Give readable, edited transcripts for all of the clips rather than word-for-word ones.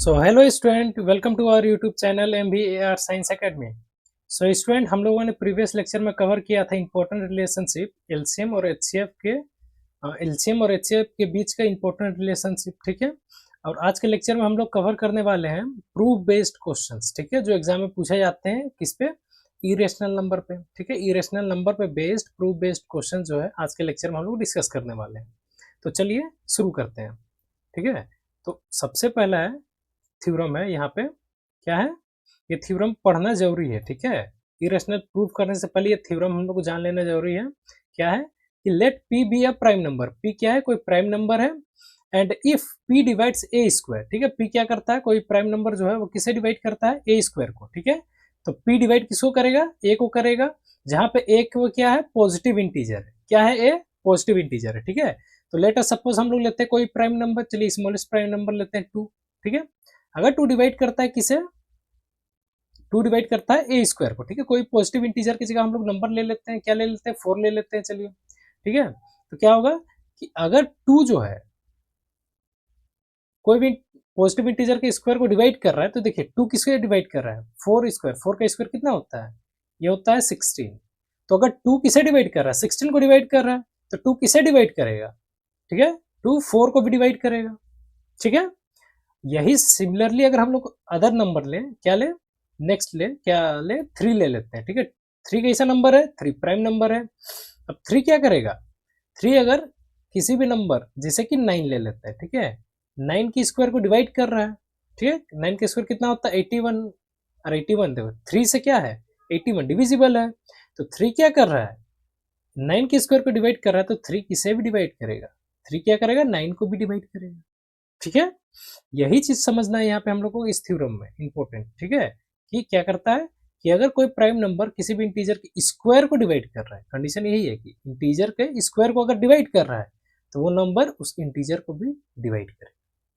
So hello student, welcome to our YouTube channel MBAR science academy. So student, हम लोगों ने previous lecture में cover किया था इंपॉर्टेंट रिलेशनशिप एलसीएम और एचसीएफ के बीच का इंपॉर्टेंट रिलेशनशिप। ठीक है, और आज के लेक्चर में हम लोग कवर करने वाले हैं प्रूफ बेस्ड क्वेश्चंस। ठीक है, जो एग्जाम में पूछे जाते हैं किस पे, इरेशनल नंबर पे। ठीक है, इरेशनल नंबर पे बेस्ड प्रूफ बेस्ड क्वेश्चन जो है आज के लेक्चर में हम लोग डिस्कस करने वाले हैं। तो चलिए शुरू करते हैं। ठीक है, तो सबसे पहला है थ्योरम है यहाँ पे। क्या है ये थ्योरम? पढ़ना जरूरी है। ठीक है, इरेशनल प्रूफ करने से पहले ये थ्योरम हम लोग को जान लेना जरूरी है। क्या है कि let p be a prime number. P क्या है? कोई प्राइम नंबर है। And if p divides a square. ठीक है, पी क्या करता है? कोई प्राइम नंबर जो है वो किसे डिवाइड करता है? ए स्क्वायर को। ठीक है, तो पी डिवाइड किसको करेगा? ए को करेगा, जहां पे ए को क्या है? पॉजिटिव इंटीजर है। क्या है? ए पॉजिटिव इंटीजर है। ठीक है, तो लेट अस सपोज हम लोग लेते हैं कोई प्राइम नंबर, चलिए स्मॉलेस्ट प्राइम नंबर लेते हैं 2। ठीक है, अगर 2 डिवाइड करता है किसे? 2 डिवाइड करता है ए स्क्वायर को। ठीक है, कोई पॉजिटिव इंटीजर की जगह हम लोग नंबर ले लेते हैं। क्या ले लेते हैं? 4 ले लेते हैं। चलिए, ठीक है, तो क्या होगा कि अगर 2 जो है कोई भी पॉजिटिव इंटीजर के स्क्वायर को डिवाइड कर रहा है, तो देखिए 2 किसके डिवाइड कर रहा है? 4 स्क्वायर। 4 का स्क्वायर कितना होता है? ये होता है 16। तो अगर 2 किसे डिवाइड कर रहा है? 16 को डिवाइड कर रहा है, तो 2 किसे डिवाइड करेगा? ठीक है, 2 4 को भी डिवाइड करेगा। ठीक है, यही सिमिलरली अगर हम लोग अदर नंबर लें, क्या ले? नेक्स्ट ले, क्या ले? 3 ले लेते हैं। ठीक है, 3 कैसा नंबर है? 3 प्राइम नंबर है। अब 3 क्या करेगा? 3 अगर किसी भी नंबर जैसे कि 9 ले लेते हैं। ठीक है, 9 की स्क्वायर को डिवाइड कर रहा है। ठीक है, 9 का स्क्वायर कितना होता है? 81। और 81 देखो 3 से क्या है? 81 डिविजिबल है। तो 3 क्या कर रहा है? 9 के स्क्वायर को डिवाइड कर रहा है, तो 3 किसे भी डिवाइड करेगा? 3 क्या करेगा? 9 को भी डिवाइड करेगा। ठीक है, यही चीज समझना है यहाँ पे हम लोग को इस थ्योरम में इंपॉर्टेंट। ठीक है, कि क्या करता है कि अगर कोई प्राइम नंबर किसी भी इंटीजर के स्क्वायर को डिवाइड कर रहा है, कंडीशन यही है कि इंटीजर के स्क्वायर को अगर डिवाइड कर रहा है, तो वो नंबर उस इंटीजर को भी डिवाइड करे।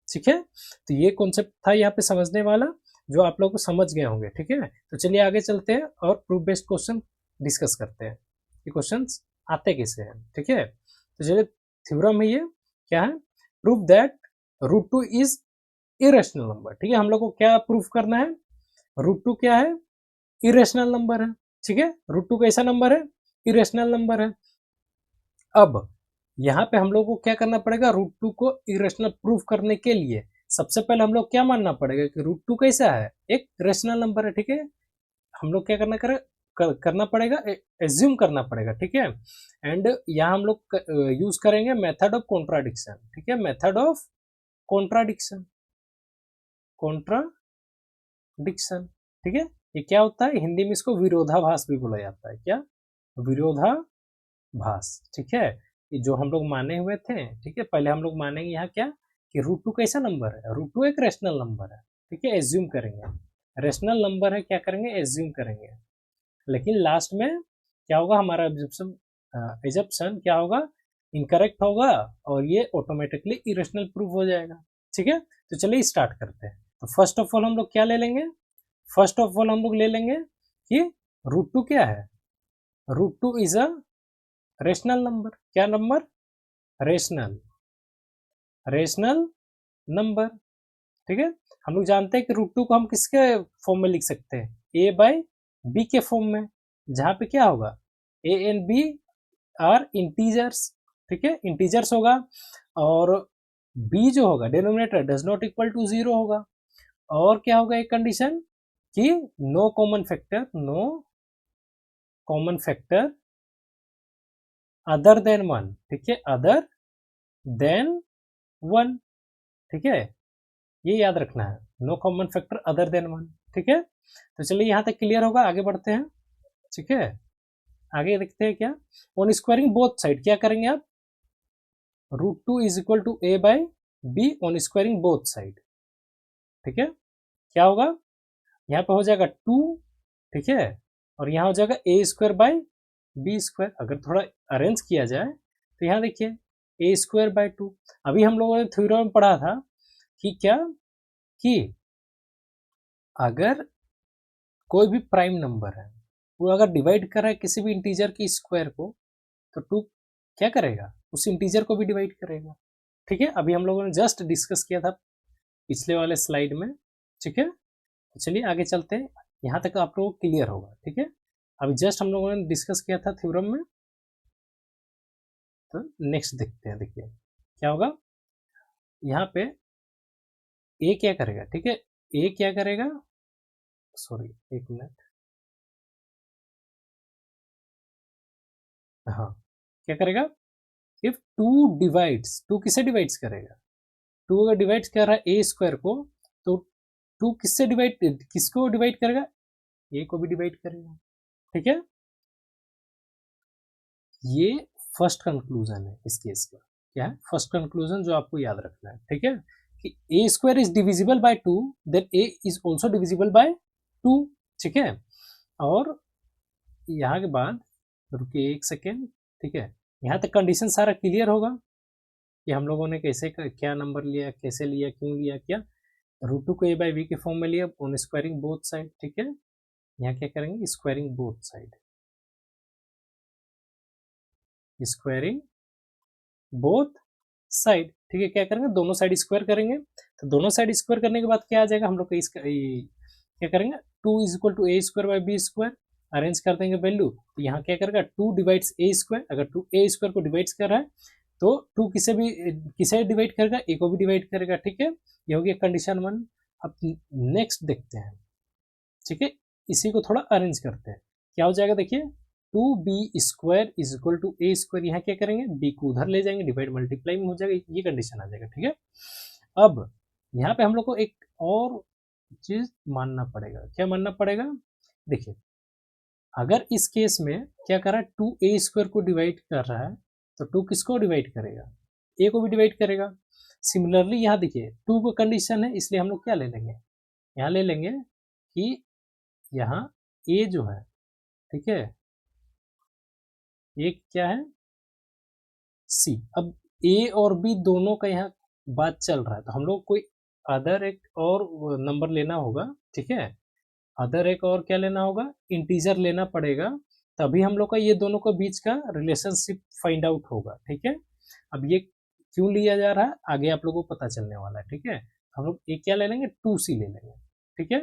ठीक है, तो ये कॉन्सेप्ट था यहाँ पे समझने वाला, जो आप लोग को समझ गए होंगे। ठीक है, तो चलिए आगे चलते हैं और प्रूफ बेस्ड क्वेश्चन डिस्कस करते हैं। ये क्वेश्चन आते कैसे हैं। ठीक है, तो चलिए थ्योरम है ये। क्या है? Proof that √2 is irrational number. ठीक है, हम लोग को क्या प्रूफ करना है? √2 क्या है? इरेशनल नंबर है। ठीक है, √2 कैसा नंबर है? इरेशनल नंबर है। अब यहाँ पे हम लोग को क्या करना पड़ेगा? √2 को इरेशनल प्रूफ करने के लिए सबसे पहले हम लोग क्या मानना पड़ेगा कि √2 कैसा है? एक रेशनल नंबर है। ठीक है, हम लोग क्या करना पड़ेगा? एज्यूम करना पड़ेगा। ठीक है, एंड यहाँ हम लोग यूज करेंगे मेथड ऑफ कॉन्ट्राडिक्शन। ठीक है, मेथड ऑफ कॉन्ट्राडिक्शन। कॉन्ट्राडिक्शन, ठीक है, ये क्या होता है? हिंदी में इसको विरोधाभास भी बोला जाता है। क्या? विरोधाभास। ठीक है, ये जो हम लोग माने हुए थे। ठीक है, पहले हम लोग मानेंगे यहाँ क्या कि √2 कैसा नंबर है? √2 एक रेशनल नंबर है। ठीक है, एज्यूम करेंगे रेशनल नंबर है। क्या करेंगे? एज्यूम करेंगे। लेकिन लास्ट में क्या होगा? हमारा एजप्शन क्या होगा? इनकरेक्ट होगा, और ये ऑटोमेटिकली इरेशनल प्रूफ हो जाएगा। ठीक है, तो चलिए स्टार्ट करते हैं। तो फर्स्ट ऑफ ऑल हम लोग क्या ले लेंगे? फर्स्ट ऑफ ऑल हम लोग ले लेंगे कि √2 क्या है? √2 इज अ रेशनल नंबर। क्या नंबर? Rational number. ठीक है, हम लोग जानते हैं कि √2 को हम किसके फॉर्म में लिख सकते हैं? a/b के फॉर्म में, जहां पे क्या होगा? a and b are integers. ठीक है, इंटीजर्स होगा, और b जो होगा denominator does not equal to 0 होगा। और क्या होगा? एक कंडीशन कि no common factor other than 1। ठीक है, अदर देन 1। ठीक है, ये याद रखना है, no common factor other than 1। ठीक है, तो चलिए यहां तक क्लियर होगा, आगे बढ़ते हैं। ठीक है, आगे देखते हैं क्या। ऑन स्क्वायरिंग बोथ साइड क्या करेंगे आप? √2 is equal to a/b on squaring both side. ठीक है, क्या होगा? यहाँ पे हो जाएगा 2। ठीक है, और यहाँ हो जाएगा a²/b²। अगर थोड़ा अरेंज किया जाए तो यहाँ देखिए a²/2। अभी हम लोगों ने थ्योरम में पढ़ा था कि क्या कि अगर कोई भी प्राइम नंबर है, वो अगर डिवाइड कर रहा है किसी भी इंटीजर की स्क्वायर को, तो 2 क्या करेगा? उस इंटीजर को भी डिवाइड करेगा। ठीक है, अभी हम लोगों ने जस्ट डिस्कस किया था पिछले वाले स्लाइड में, ठीक है। तो चलिए आगे चलते हैं, यहाँ तक आप लोगों को क्लियर होगा, ठीक है। अभी जस्ट हम लोगों ने डिस्कस किया था थ्योरम में, तो नेक्स्ट देखते हैं। देखिए क्या होगा यहाँ पे, ए क्या करेगा, ठीक है। ए क्या करेगा, सॉरी एक मिनट, हाँ क्या करेगा, इफ टू डिवाइड्स, टू किसे डिवाइड्स करेगा, टू अगर डिवाइड कर रहा है ए स्क्वायर को, तो टू किससे डिवाइड, किसको डिवाइड करेगा, ए को भी डिवाइड करेगा, ठीक है। ये फर्स्ट कंक्लूजन है इस केस का, क्या है फर्स्ट कंक्लूजन जो आपको याद रखना है, ठीक है, कि A square is divisible by two, then A is also divisible by two, ठीक है। और यहाँ के बाद रुकिए एक सेकेंड, ठीक है, यहाँ तक कंडीशन सारा क्लियर होगा कि हम लोगों ने कैसे क्या नंबर लिया, कैसे लिया, क्यों लिया, क्या रूट टू को ए बाई बी के फॉर्म में लिया ऑन स्क्वायरिंग बोथ साइड, ठीक है। यहाँ क्या करेंगे, squaring both side, squaring both side, ठीक है। क्या करेंगे, दोनों साइड स्क्वायर करेंगे, तो दोनों साइड स्क्वायर करने के बाद क्या आ जाएगा हम लोग को, इसका क्या करेंगे, two is equal to a square by b square, arrange कर देंगे वैल्यू, तो यहाँ क्या करेगा, टू डिवाइड्स ए स्क्वायर, अगर टू ए स्क्वायर को डिवाइड्स कर रहा है तो टू किसे डिवाइड करेगा, ए को भी डिवाइड करेगा, ठीक है। ये हो गया कंडीशन वन। अब नेक्स्ट देखते हैं, ठीक है, इसी को थोड़ा अरेंज करते हैं, क्या हो जाएगा देखिए, two B square is equal to a square, यहाँ क्या करेंगे, बी को उधर ले जाएंगे, डिवाइड मल्टीप्लाई में हो जाएगा, ये कंडीशन आ जाएगा, ठीक है। अब यहाँ पे हम लोग को एक और चीज मानना पड़ेगा, क्या मानना पड़ेगा, देखिए अगर इस केस में क्या कर रहा है, टू ए स्क्वायर को डिवाइड कर रहा है, तो टू किसको डिवाइड करेगा, ए को भी डिवाइड करेगा। सिमिलरली यहाँ देखिए टू को कंडीशन है, इसलिए हम लोग क्या ले लेंगे, यहाँ ले लेंगे कि यहाँ ए जो है, ठीक है, ये क्या है सी। अब ए और बी दोनों का यहाँ बात चल रहा है, तो हम लोग कोई अदर एक और नंबर लेना होगा, ठीक है, अदर एक और क्या लेना होगा, इंटीजर लेना पड़ेगा, तभी हम लोग का ये दोनों के बीच का रिलेशनशिप फाइंड आउट होगा, ठीक है। अब ये क्यों लिया जा रहा है आगे आप लोगों को पता चलने वाला है, ठीक है। हम लोग एक क्या ले लेंगे, टू सी ले लेंगे, ठीक है।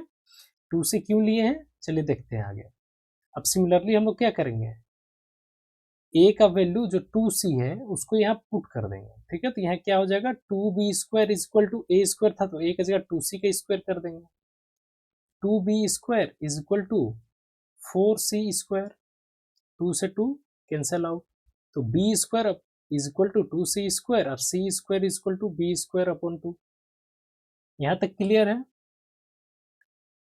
टू सी क्यों लिए हैं, चलिए देखते हैं आगे। अब सिमिलरली हम लोग क्या करेंगे, ए का वैल्यू जो टू सी है उसको यहाँ पुट कर देंगे, ठीक है। तो यहाँ क्या हो जाएगा, two B square is equal to a square था, तो ए की जगह टू सी का स्क्वायर कर देंगे, two B square is equal to four C square, two से टू कैंसल आउट, तो B square is equal to two C square, और C square is equal to B square upon two. यहाँ तक clear है।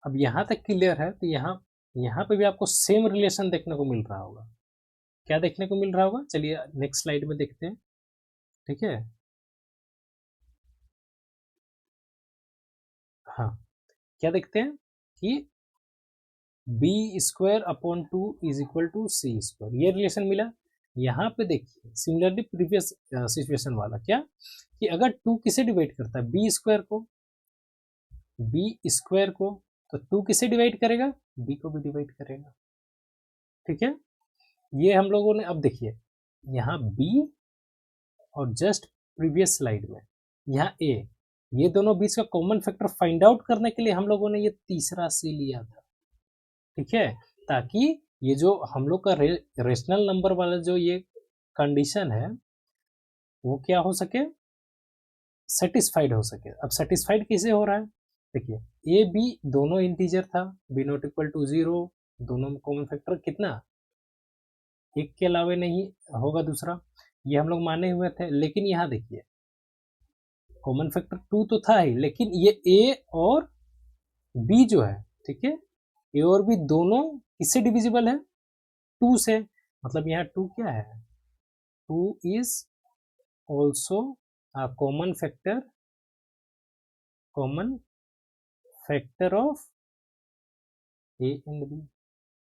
अब यहाँ तक clear है, तो यहाँ पे भी आपको सेम रिलेशन देखने को मिल रहा होगा, क्या देखने को मिल रहा होगा, चलिए नेक्स्ट स्लाइड में देखते हैं, ठीक है। हाँ क्या देखते हैं कि b square upon two is equal to C square, ये रिलेशन मिला। यहाँ पे देखिए सिमिलरली प्रीवियस सिचुएशन वाला, क्या कि अगर टू किसे डिवाइड करता है, बी स्क्वायर को, बी स्क्वायर को, तो टू किसे डिवाइड करेगा, बी को भी डिवाइड करेगा, ठीक है। ये हम लोगों ने, अब देखिए यहाँ बी और जस्ट प्रीवियस स्लाइड में यहाँ ए, ये दोनों बीच का कॉमन फैक्टर फाइंड आउट करने के लिए हम लोगों ने ये तीसरा सी लिया था, ठीक है, ताकि ये जो हम लोग का रेशनल नंबर वाला जो ये कंडीशन है वो क्या हो सके, सेटिस्फाइड हो सके। अब सेटिस्फाइड कैसे हो रहा है, देखिए ए बी दोनों इंटीजर था, b not equal to zero, दोनों में कॉमन फैक्टर कितना, एक के अलावे नहीं होगा दूसरा, ये हम लोग माने हुए थे। लेकिन यहाँ देखिए कॉमन फैक्टर टू तो था ही, लेकिन ये ए और बी जो है, ठीक है, ए और बी दोनों किससे डिविजिबल है, टू से, मतलब यहाँ टू क्या है, two is also a common factor of a and b,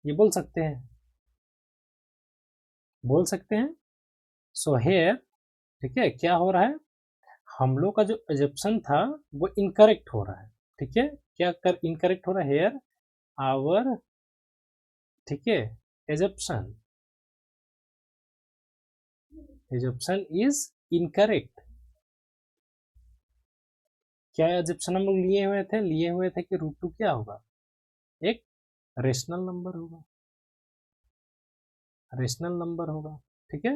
ये बोल सकते हैं। सो हेयर, ठीक है, क्या हो रहा है, हम लोग का जो एजप्शन था वो इनकरेक्ट हो रहा है, ठीक है, क्या कर इनकरेक्ट हो रहा है हेयर, आवर, ठीक है, एजप्शन इज इनकरेक्ट, क्या एजप्शन हम लोग लिए हुए थे कि √2 क्या होगा, एक रेशनल नंबर होगा, रेशनल नंबर होगा। ठीक है,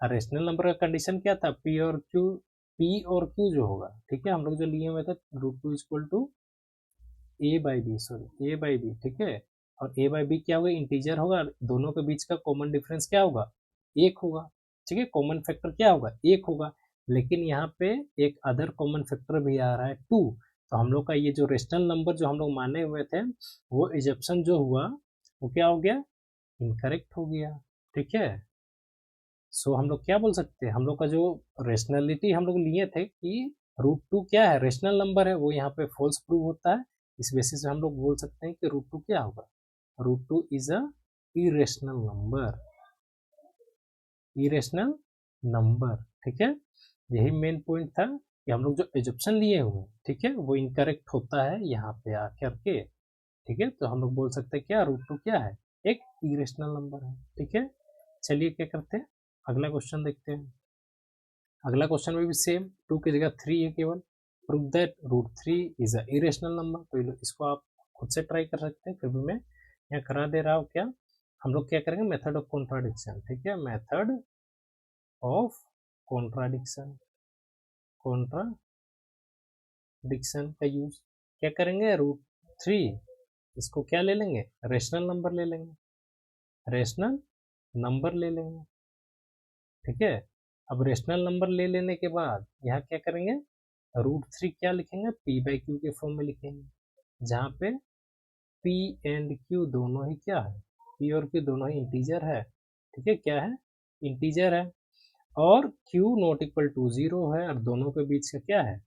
रेशनल नंबर का कंडीशन क्या था, पी और क्यू जो होगा, ठीक है, हम लोग जो लिए हुए थे √2 equal to a by b, ठीक है, और ए बाई बी क्या होगा, इंटीजर होगा, दोनों के बीच का कॉमन डिफरेंस क्या होगा, एक होगा। ठीक है, कॉमन फैक्टर क्या होगा, एक होगा। लेकिन यहाँ पे एक अदर कॉमन फैक्टर भी आ रहा है 2, तो हम लोग का ये जो रेशनल नंबर जो हम लोग माने हुए थे वो एजप्शन जो हुआ वो क्या हो गया, इनकरेक्ट हो गया। ठीक है, सो हम लोग क्या बोल सकते हैं, हम लोग का जो रेशनलिटी हम लोग लिए थे कि √2 क्या है, रेशनल नंबर है, वो यहाँ पे फॉल्स प्रूव होता है। इस बेसिस से हम लोग बोल सकते हैं कि √2 क्या होगा, √2 is a irrational number, irrational number. ठीक है, यही मेन पॉइंट था कि हम लोग जो एजप्शन लिए हुए हैं, ठीक है, वो इनकरेक्ट होता है यहाँ पे आकर के। ठीक है, तो हम लोग बोल सकते हैं क्या, √2 क्या है, एक इरेशनल नंबर है। ठीक है, चलिए क्या करते हैं, अगला क्वेश्चन देखते हैं। अगला क्वेश्चन में भी सेम, 2 की जगह 3 है केवल, prove that √3 is a irrational number. तो इसको आप खुद से ट्राई कर सकते हैं, फिर भी मैं यहाँ करा दे रहा हूँ। क्या हम लोग क्या करेंगे, मेथड ऑफ कॉन्ट्राडिक्शन। ठीक है, मेथड ऑफ कॉन्ट्राडिक्शन, कॉन्ट्राडिक्शन का यूज क्या करेंगे, √3 इसको क्या ले लेंगे, रेशनल नंबर ले लेंगे, रेशनल नंबर ले लेंगे। ठीक है, अब रेशनल नंबर ले लेने के बाद यहाँ क्या करेंगे, √3 क्या लिखेंगे, पी बाई क्यू के फॉर्म में लिखेंगे, जहाँ पे पी एंड क्यू दोनों ही क्या है, पी और क्यू दोनों ही इंटीजर है। ठीक है, क्या है, इंटीजर है, और क्यू नॉट इक्वल टू 0 है, और दोनों के बीच का क्या है,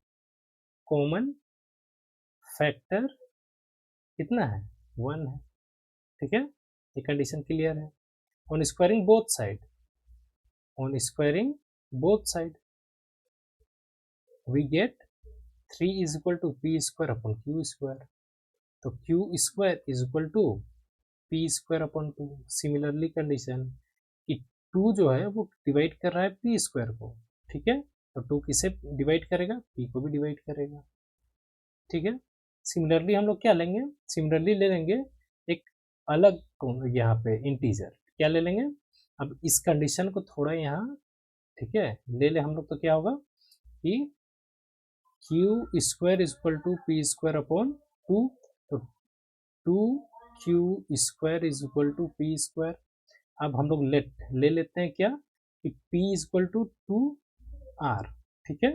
कॉमन फैक्टर कितना है, 1 है। ठीक है, ये कंडीशन क्लियर है। On squaring both side, on squaring both side we get 3 is equal to P square upon Q square, तो Q square is equal to P square upon 2। Similarly condition कि 2 जो है वो डिवाइड कर रहा है P square को। ठीक है, तो 2 किसे डिवाइड करेगा, पी को भी डिवाइड करेगा। ठीक है, सिमिलरली हम लोग क्या लेंगे, सिमिलरली ले लेंगे एक अलग यहाँ पे इंटीजर क्या ले लेंगे। अब इस कंडीशन को थोड़ा यहाँ, ठीक है, ले ले हम लोग, तो क्या होगा कि q square is equal to P square upon 2, तो 2q square is equal to P square. अब हम लोग ले लेते हैं क्या कि p is equal to 2r। ठीक है,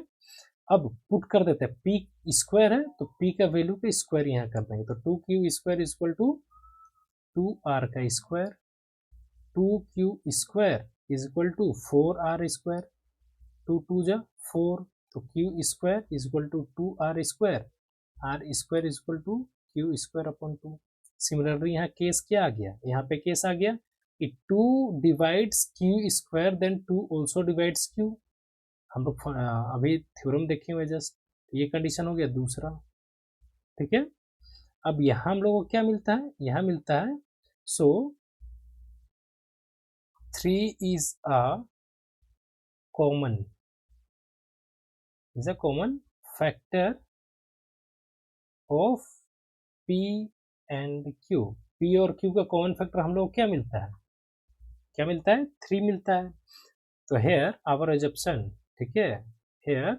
अब पुट कर देते हैं, p स्क्वायर है तो p का वैल्यू का स्क्वायर यहाँ कर देंगे, तो 2q square is equal to 2r का square, 2q square is equal to 4r square, 2 2 जा 4, तो q square is equal to 2r square, r square is equal to q square upon 2। Similarly यहाँ case क्या आ गया, यहाँ पे case आ गया कि 2 divides q square then 2 also divides q। हम लोग अभी थ्योरम देखे हुए जस्ट, ये कंडीशन हो गया दूसरा। ठीक है, अब यहाँ हम लोगों को क्या मिलता है, यहाँ मिलता है सो 3 is a common factor of P and Q। P और Q का कॉमन फैक्टर हम लोग क्या मिलता है, क्या मिलता है, 3 मिलता है। तो हेयर आवर एजप्शन, ठीक है, here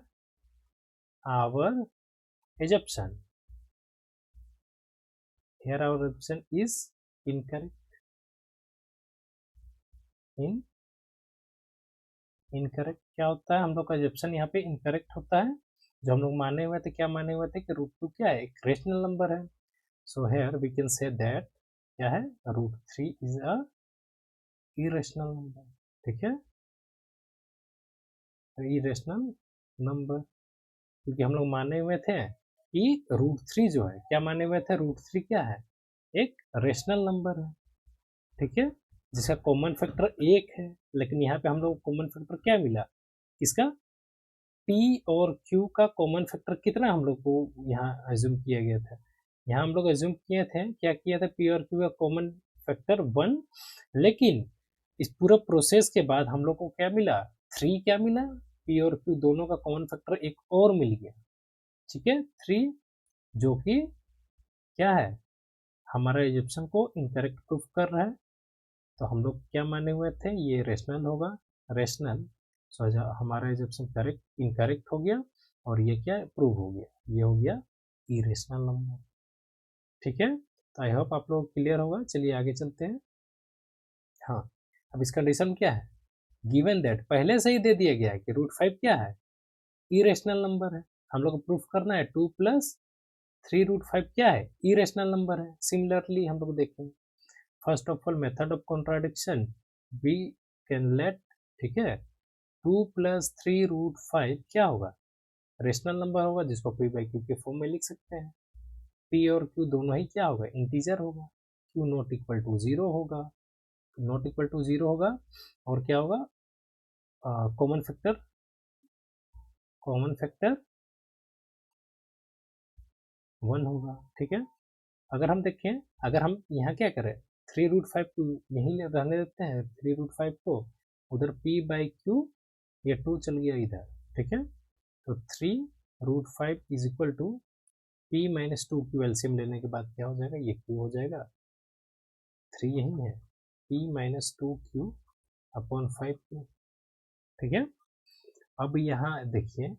our assumption, here our assumption is incorrect, incorrect क्या होता है, हम लोग का एजप्शन यहाँ पे इनकरेक्ट होता है। जो हम लोग माने हुए थे, क्या माने हुए थे कि √2 क्या है, एक रेशनल नंबर है। So here we can say that क्या है, √3 इज अ इरेशनल नंबर। ठीक है, इरेशनल नंबर, क्योंकि हम लोग माने हुए थे कि √3 जो है, क्या माने हुए थे, √3 क्या है, एक रेशनल नंबर है। ठीक है, जिसका कॉमन फैक्टर 1 है, लेकिन यहाँ पे हम लोग कॉमन फैक्टर क्या मिला, इसका P और Q का कॉमन फैक्टर कितना हम लोग को यहाँ एज्यूम किया गया था, यहाँ हम लोग एज्यूम किए थे, क्या किया था, P और Q का कॉमन फैक्टर 1, लेकिन इस पूरा प्रोसेस के बाद हम लोग को क्या मिला, 3 क्या मिला, P और Q दोनों का कॉमन फैक्टर एक और मिल गया। ठीक है, 3 जो कि क्या है, हमारा एजम्पशन को इनकरेक्ट प्रूफ कर रहा है। तो हम लोग क्या माने हुए थे, ये रेशनल होगा, रेशनल। सो हमारा एजम्पशन करेक्ट इनकरेक्ट हो गया और ये क्या प्रूव हो गया, ये हो गया इरेशनल नंबर। ठीक है, तो आई होप आप लोग क्लियर होगा। चलिए आगे चलते हैं। हाँ, अब इस कंडीशन क्या है, गिवन दैट पहले से ही दे दिया गया है कि √5 क्या है, इरेशनल नंबर है। हम लोग को प्रूफ करना है 2 + 3√5 क्या है, इरेशनल नंबर है। सिमिलरली हम लोग देखेंगे, first of all method of contradiction we can let, ठीक है, 2 + 3√5 क्या होगा, रेशनल नंबर होगा, जिसको p/q के फॉर्म में लिख सकते हैं। p और q दोनों ही क्या होगा, इंटीजर होगा। q नॉट इक्वल टू 0 होगा, नॉट इक्वल टू 0 होगा, और क्या होगा, कॉमन फैक्टर 1 होगा। ठीक है, अगर हम देखें, अगर हम यहाँ क्या करें, 3√5 को यहीं रहने देते हैं, 3√5 को उधर p/q, ये 2 चल गया इधर। ठीक है, तो 3√5 is equal to p - 2 q, LCM लेने के बाद क्या हो जाएगा, ये q हो जाएगा, 3 यही है, p - 2q अपॉन 5q। ठीक है, अब यहाँ देखिए,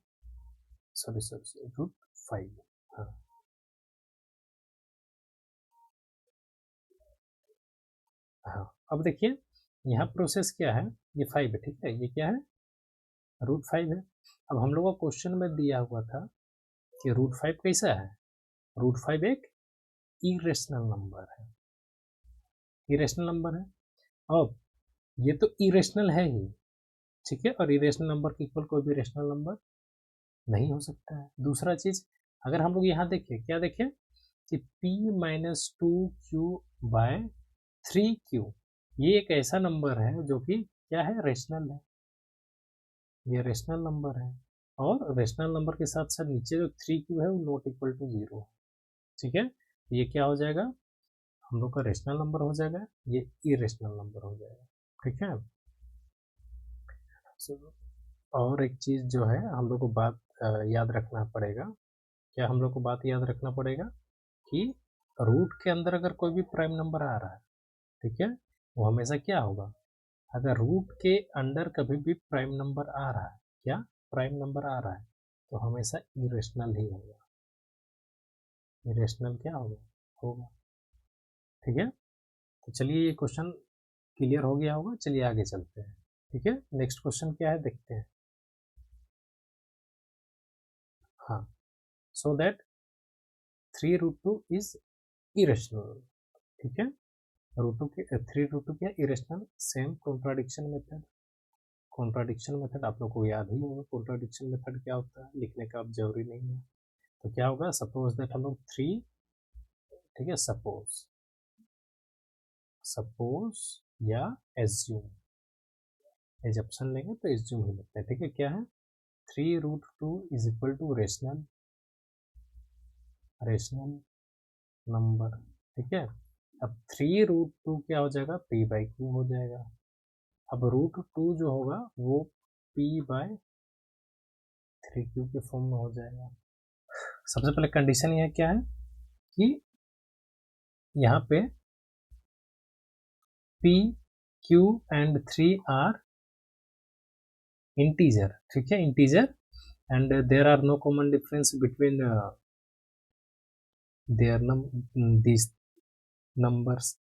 सॉरी √5, हाँ हाँ, अब देखिए यहाँ प्रोसेस क्या है, ये 5 है, ठीक है, ये क्या है, √5 है। अब हम लोग को क्वेश्चन में दिया हुआ था कि √5 कैसा है, √5 एक इरेशनल नंबर है, इरेशनल नंबर है। अब ये तो इरेशनल है ही, ठीक है, और इरेशनल नंबर के इक्वल कोई भी रेशनल नंबर नहीं हो सकता है। दूसरा चीज, अगर हम लोग यहाँ देखें, क्या देखें कि p - 2q/3q, ये एक ऐसा नंबर है जो कि क्या है, रेशनल है, ये रेशनल नंबर है। और रेशनल नंबर के साथ साथ नीचे जो 3q है वो नॉट इक्वल टू 0। ठीक है, तो ये क्या हो जाएगा, हम लोग का रेशनल नंबर हो जाएगा, ये इरेशनल नंबर हो जाएगा। ठीक है, और एक चीज जो है हम लोग को बात याद रखना पड़ेगा, क्या हम लोग को बात याद रखना पड़ेगा कि रूट के अंदर अगर कोई भी प्राइम नंबर आ रहा है, ठीक है, वो हमेशा क्या होगा, अगर रूट के अंदर कभी भी प्राइम नंबर आ रहा है, क्या प्राइम नंबर आ रहा है, तो हमेशा इरेशनल ही होगा, इरेशनल क्या होगा, होगा। ठीक है, तो चलिए ये क्वेश्चन क्लियर हो गया होगा, चलिए आगे चलते हैं। ठीक है, नेक्स्ट क्वेश्चन क्या है देखते हैं। हाँ, सो दैट 3√2 इज इरेशनल। ठीक है, √2 के 3√2 क्या irrational, same contradiction method. Contradiction method आप लोग को याद ही होगा, कॉन्ट्राडिक्शन मेथड क्या होता है, लिखने का अब जरूरी नहीं है। तो क्या होगा, सपोज दैट हम लोग 3, ठीक है, सपोज या एज्यूम, एजप्शन लेंगे तो एज्यूम ही लगता है। ठीक है, क्या है, 3√2 is equal to rational, rational number. ठीक है, अब 3√2 क्या हो जाएगा, p/q हो जाएगा। अब √2 जो होगा वो p/3q के फॉर्म में हो जाएगा। सबसे पहले कंडीशन यह क्या है कि यहाँ पे p, q and 3 are integer. ठीक है, integer, and there are no common difference between there this numbers.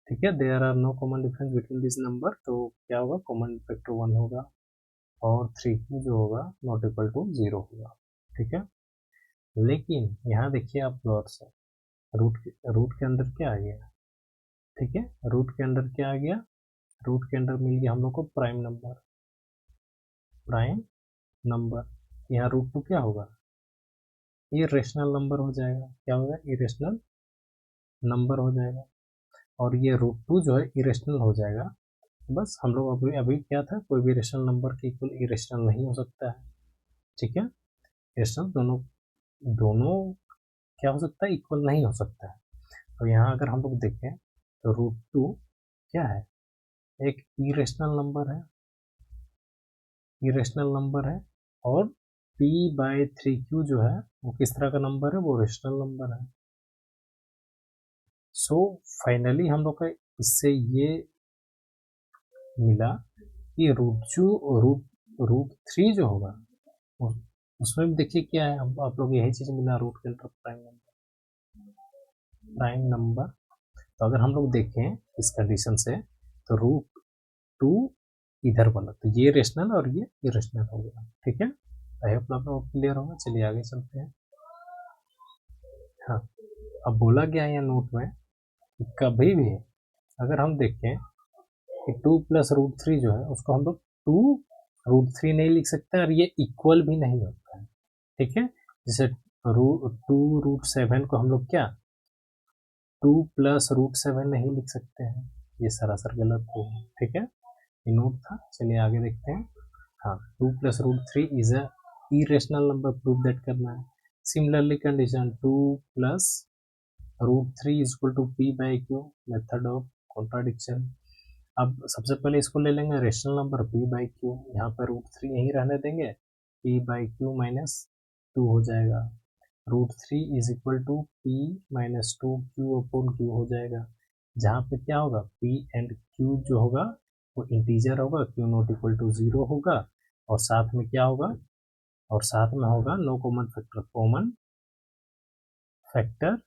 ठीक है, there are no common difference between this number, तो क्या होगा, कॉमन फैक्टर 1 होगा, और 3q जो होगा नॉट इक्वल टू 0 होगा। ठीक है, लेकिन यहाँ देखिए आप गौर से, रूट के अंदर क्या आ गया, ठीक है, रूट के अंदर क्या आ गया, रूट के अंदर मिल गया हम लोग को प्राइम नंबर, प्राइम नंबर। यहाँ √2 क्या होगा, इरेशनल नंबर हो जाएगा, क्या होगा, इरेशनल नंबर हो जाएगा। और ये √2 जो है इरेशनल हो जाएगा। बस हम लोग अभी अभी क्या था, कोई भी रेशनल नंबर के इक्वल इरेशनल नहीं हो सकता है। ठीक है, रेशनल दोनों दोनों क्या हो सकता है, इक्वल नहीं हो सकता है। तो यहाँ अगर हम लोग देखें तो √2 क्या है, एक इरेशनल नंबर है, इरेशनल नंबर है, और p/3q जो है वो किस तरह का नंबर है, वो रेशनल नंबर है। सो फाइनली हम लोग का इससे ये मिला कि रूट थ्री जो होगा उसमें भी देखिए क्या है, आप लोग यही चीज मिला, रूट के अंदर प्राइम नंबर। तो अगर हम लोग देखें इस कंडीशन से तो रूट टू इधर बना, तो ये रेशनल और ये इरेशनल हो गया। ठीक है, आई होप आप लोग क्लियर होगा। चलिए आगे चलते हैं। हाँ, अब बोला गया है नोट में कि कभी भी अगर हम देखें कि 2 + √3 जो है उसको हम लोग 2√3 नहीं लिख सकते और ये इक्वल भी नहीं होता है। ठीक है, जैसे 2√7 को हम लोग क्या 2 + √7 नहीं लिख सकते हैं, ये सरासर गलत होगा। ठीक है, ये नोट था। चलिए आगे देखते हैं। हाँ, 2 + √3 is a irrational number, prove that करना है। Similarly condition 2 + √3 = p/q, method of contradiction. अब सबसे पहले इसको ले लेंगे रेशनल नंबर p/q, यहाँ पर √3 यहीं रहने देंगे, p/q - 2 हो जाएगा। √3 = p - 2q/q हो जाएगा, जहाँ पे क्या होगा p एंड q जो होगा वो इंटीजर होगा, q नॉट इक्वल टू 0 होगा, और साथ में क्या होगा, और साथ में होगा no common factor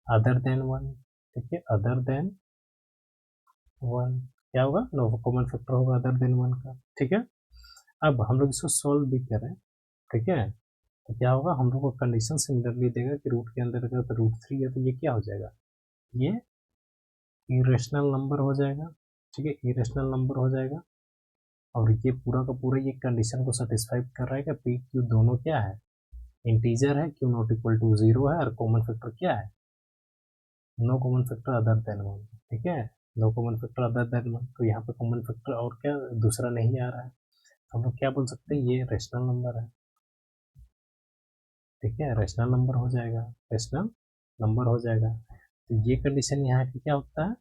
other than 1। ठीक है, अदर देन 1 क्या होगा, नो कॉमन फैक्टर होगा अदर देन 1 का। ठीक है, अब हम लोग इसको सॉल्व भी करें। ठीक है, तो क्या होगा, हम लोग को कंडीशन सिमिलरली देगा कि रूट के अंदर अगर तो √3 है तो ये क्या हो जाएगा, ये इरेशनल नंबर हो जाएगा। ठीक है, इरेशनल नंबर हो जाएगा, और ये पूरा का पूरा ये कंडीशन को सेटिस्फाई कर रहा है कि पी क्यू दोनों क्या है, इंटीजर है, क्यू नॉट इक्वल टू 0 है, और कॉमन फैक्टर क्या है, no common factor other than 1। ठीक है, no common factor other than 1, तो यहाँ पे कॉमन फैक्टर और क्या दूसरा नहीं आ रहा है, तो हम लोग क्या बोल सकते हैं, ये रेशनल नंबर है। ठीक है, रेशनल नंबर हो जाएगा, रेशनल नंबर हो जाएगा। तो ये कंडीशन यहाँ पे क्या होता है,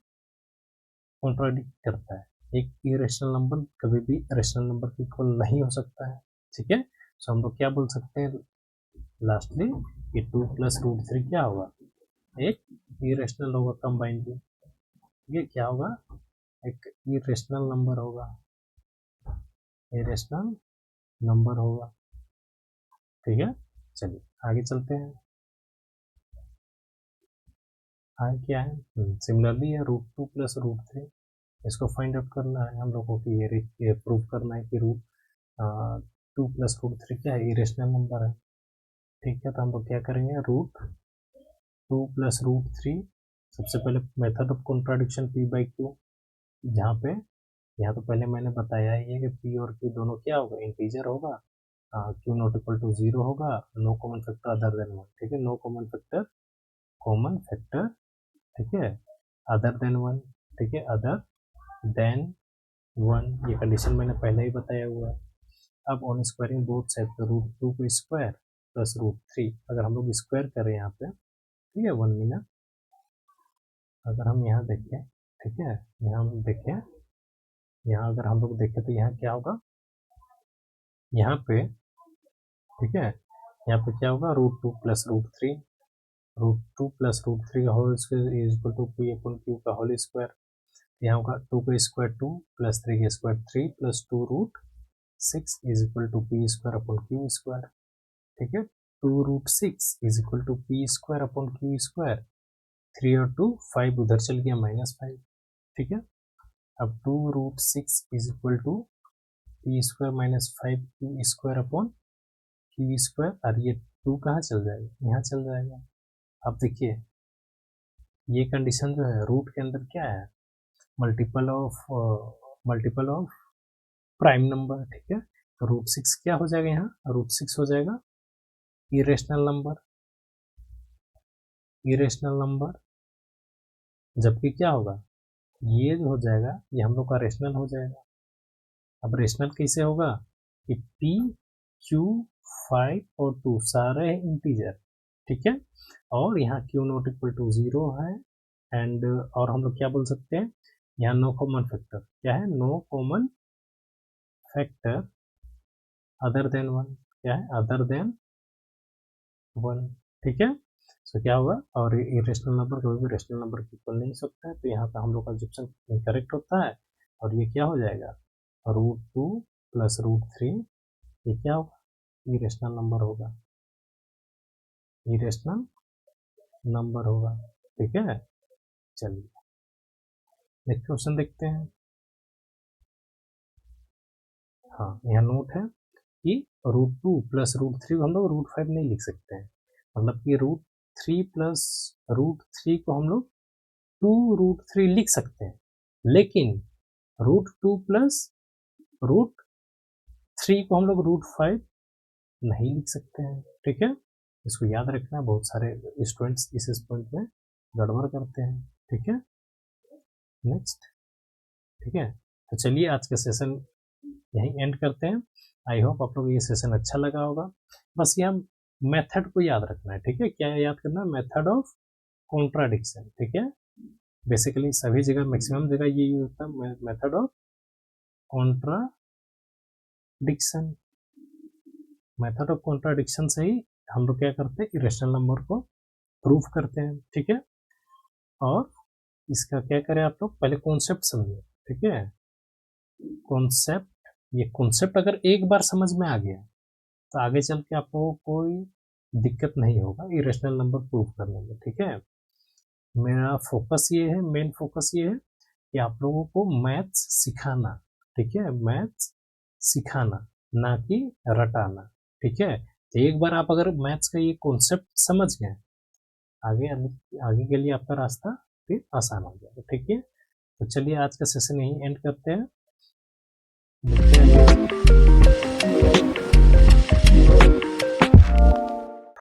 कॉन्ट्राडिक्ट करता है। एक इरेशनल नंबर कभी भी रेशनल नंबर के इक्वल नहीं हो सकता है। ठीक है, सो हम लोग क्या बोल सकते हैं लास्टली, कि 2 + √3 क्या होगा, एक इरेशनल होगा कंबाइनली। ये क्या होगा, एक इरेशनल नंबर होगा, इरेशनल नंबर होगा। ठीक है, चलिए आगे चलते हैं। आगे क्या है, सिमिलरली है √2 + √3, इसको फाइंड आउट करना है हम लोगों को, ये प्रूव करना है कि 2 + √3 क्या है, इरेशनल नंबर है। ठीक है, तो हम लोग क्या करेंगे, √2 + √3, सबसे पहले मेथड ऑफ कॉन्ट्राडिक्शन p/q, जहाँ पे यहाँ तो पहले मैंने बताया ही है कि p और q दोनों क्या होगा, इंटीजर होगा, q नॉट इक्वल टू 0 होगा, no common factor other than 1। ठीक है, नो कॉमन फैक्टर, ठीक है, अदर देन 1। ठीक है, अदर देन 1, ये कंडीशन मैंने पहले ही बताया हुआ है। अब ऑन स्क्वायरिंग बोथ साइड, तो √2 को स्क्वायर प्लस √3, अगर हम लोग स्क्वायर करें यहाँ पे, ठीक है 1 मिनट, अगर हम यहाँ देखें, ठीक है, यहाँ हम देखें, यहाँ अगर हम लोग देखें तो यहाँ क्या होगा, यहाँ पे, ठीक है, यहाँ पे क्या होगा, √2 + √3, √2 + √3 का whole square is equal to p/q का होल स्क्वायर। यहाँ होगा 2 का स्क्वायर 2 + 3 का square 3 + 2√6 is equal to p²/q²। ठीक है, 2√6 इज इक्वल टू p²/q²। 3 और 2 5 उधर चल गया, -5। ठीक है, अब 2√6 is equal to p² - 5q²/q², और ये 2 कहाँ चल जाएगा, यहाँ चल जाएगा। अब देखिए ये कंडीशन जो है रूट के अंदर क्या है, मल्टीपल ऑफ प्राइम नंबर। ठीक है, तो √6 क्या हो जाएगा, यहाँ √6 हो जाएगा इरेशनल नंबर, जबकि क्या होगा, ये जो हो जाएगा ये हम लोग का रेशनल हो जाएगा। अब रेशनल कैसे होगा, कि p q 5 और 2 सारे हैं इंटीजर। ठीक है, और यहाँ q नॉट इक्वल टू 0 है, एंड और हम लोग क्या बोल सकते हैं, यहाँ नो कॉमन फैक्टर क्या है, no common factor other than 1। क्या है, अदर देन 1, ठीक है। सो क्या होगा, और इरेशनल नंबर कोई भी रेशनल नंबर की इक्वल नहीं हो सकता है, तो यहाँ पे हम लोग का ऑब्जेक्शन इनकरेक्ट होता है, और ये क्या हो जाएगा, √2 प्लस √3, ये क्या होगा, इरेशनल नंबर होगा, इरेशनल नंबर होगा, ठीक है। चलिए नेक्स्ट क्वेश्चन देखते हैं। हाँ, यहाँ नोट है कि √2 प्लस √3 को हम लोग √5 नहीं लिख सकते हैं, मतलब कि √3 प्लस √3 को हम लोग 2√3 लिख सकते हैं, लेकिन √2 प्लस √3 को हम लोग √5 नहीं लिख सकते हैं, ठीक है। इसको याद रखना, बहुत सारे स्टूडेंट्स इस पॉइंट में गड़बड़ करते हैं, ठीक है। नेक्स्ट, ठीक है। तो चलिए आज का सेशन यहीं एंड करते हैं। आई होप आप लोग ये सेशन अच्छा लगा होगा। बस ये हम मेथड को याद रखना है, ठीक है। क्या याद करना है, मेथड ऑफ कॉन्ट्राडिक्शन, ठीक है। बेसिकली सभी जगह मैक्सिमम जगह ये यूज होता है, method of contradiction. Method of contradiction से ही हम लोग क्या करते हैं, इरेशनल नंबर को प्रूफ करते हैं, ठीक है। और इसका क्या करें आप लोग, पहले कॉन्सेप्ट समझिए, ठीक है। कॉन्सेप्ट, ये कॉन्सेप्ट अगर एक बार समझ में आ गया तो आगे चल के आपको कोई दिक्कत नहीं होगा इरेशनल नंबर प्रूफ करने में, ठीक है। मेरा फोकस ये है, मेन फोकस ये है कि आप लोगों को मैथ्स सिखाना, ठीक है, मैथ्स सिखाना, ना कि रटाना, ठीक है। तो एक बार आप अगर मैथ्स का ये कॉन्सेप्ट समझ गए, आगे आगे के लिए आपका रास्ता फिर आसान हो जाएगा, ठीक है। तो चलिए आज का सेशन यहीं एंड करते हैं।